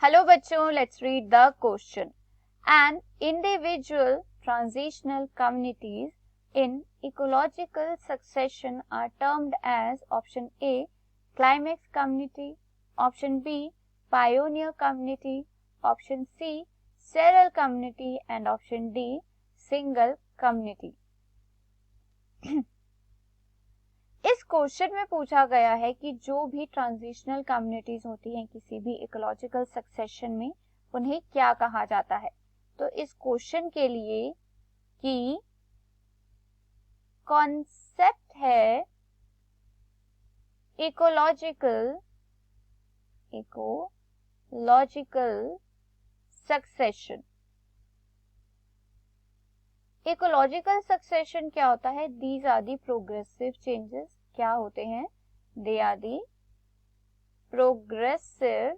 Hello बच्चों, let's read the question. An individual transitional communities in ecological succession are termed as option A climax community, option B pioneer community, option C seral community and option D single community. इस question में पूछा गया है कि जो भी transitional communities होती हैं किसी भी इकोलॉजिकल सक्सेशन में, उन्हें क्या कहा जाता है. तो इस क्वेश्चन के लिए की कॉन्सेप्ट है इकोलॉजिकल सक्सेशन. इकोलॉजिकल सक्सेशन क्या होता है? These are the progressive changes. क्या होते हैं? They are the progressive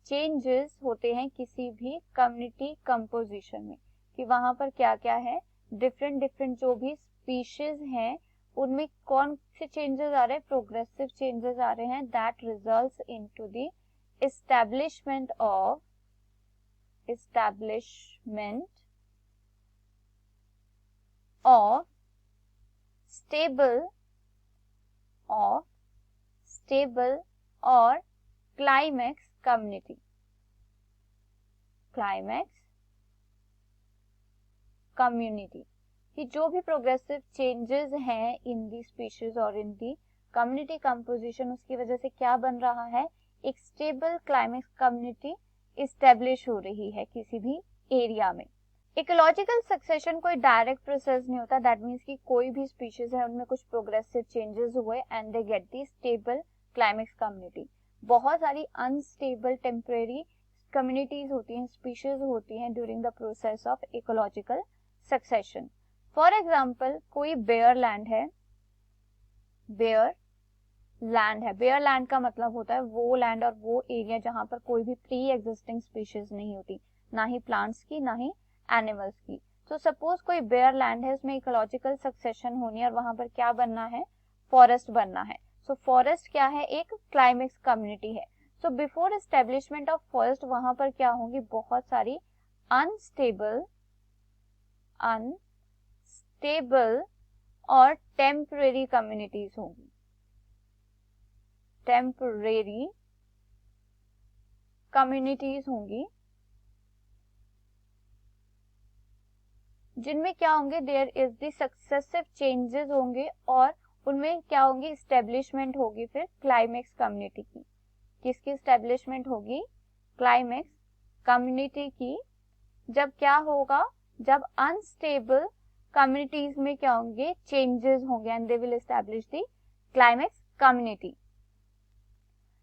changes होते हैं किसी भी कम्युनिटी कंपोजिशन में, कि वहां पर क्या क्या है, डिफरेंट जो भी स्पीशीज हैं उनमें कौन से चेंजेस आ रहे हैं, प्रोग्रेसिव चेंजेस आ रहे हैं. That results into the establishment of stable और क्लाइमेक्स कम्युनिटी. कि जो भी प्रोग्रेसिव चेंजेस हैं इन दी स्पीशीज और इन दी कम्युनिटी कंपोजिशन, उसकी वजह से क्या बन रहा है, एक स्टेबल क्लाइमेक्स कम्युनिटी इस्टेब्लिश हो रही है किसी भी एरिया में. इकोलॉजिकल सक्सेशन कोई डायरेक्ट प्रोसेस नहीं होता. दैट मीन्स कि कोई भी स्पीशीज है उनमें कुछ प्रोग्रेसिव चेंजेस हुए and they get the stable climax community. बहुत सारी अनस्टेबल टेम्परेरी कम्युनिटीज होती हैं, स्पीशीज होती हैं during the process of ecological succession. For example, कोई बेयर लैंड है. बेयर लैंड का मतलब होता है वो लैंड और वो एरिया जहां पर कोई भी प्री एग्जिस्टिंग स्पीशीज नहीं होती, ना ही प्लांट्स की ना ही एनिमल्स की. तो सपोज कोई बेयर लैंड है, उसमें इकोलॉजिकल सक्सेशन होनी है और वहां पर क्या बनना है, फॉरेस्ट बनना है. सो फॉरेस्ट क्या है, एक क्लाइमेक्स कम्युनिटी है. So before establishment of forest वहां पर क्या होंगी, बहुत सारी अनस्टेबल और टेम्परेरी कम्युनिटीज होंगी. जिनमें क्या होंगे, there is the successive changes होंगे और उनमें क्या होंगी, स्टेब्लिशमेंट होगी फिर क्लाइमेक्स कम्युनिटी की. किसकी स्टेब्लिशमेंट होगी, क्लाइमेक्स कम्युनिटी की. जब क्या होगा, जब अनस्टेबल कम्युनिटीज में क्या होंगे, चेंजेस होंगे and they will establish the climax community.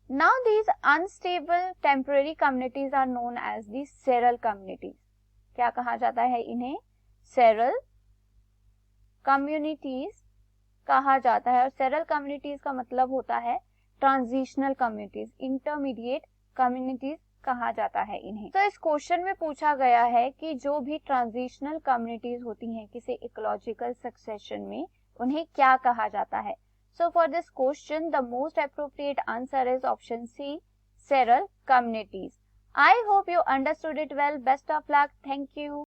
Now these unstable temporary communities are known as the seral communities. क्या कहा जाता है इन्हें, सेरल कम्युनिटीज कहा जाता है. और सेरल कम्युनिटीज का मतलब होता है ट्रांजिशनल कम्युनिटीज, इंटरमीडिएट कम्युनिटीज कहा जाता है इन्हें. तो इस क्वेश्चन में पूछा गया है कि जो भी ट्रांजिशनल कम्युनिटीज होती हैं किसी इकोलॉजिकल सक्सेशन में, उन्हें क्या कहा जाता है. So for this question the most appropriate answer is option C, seral communities. I hope you understood it well. Best of luck. Thank you.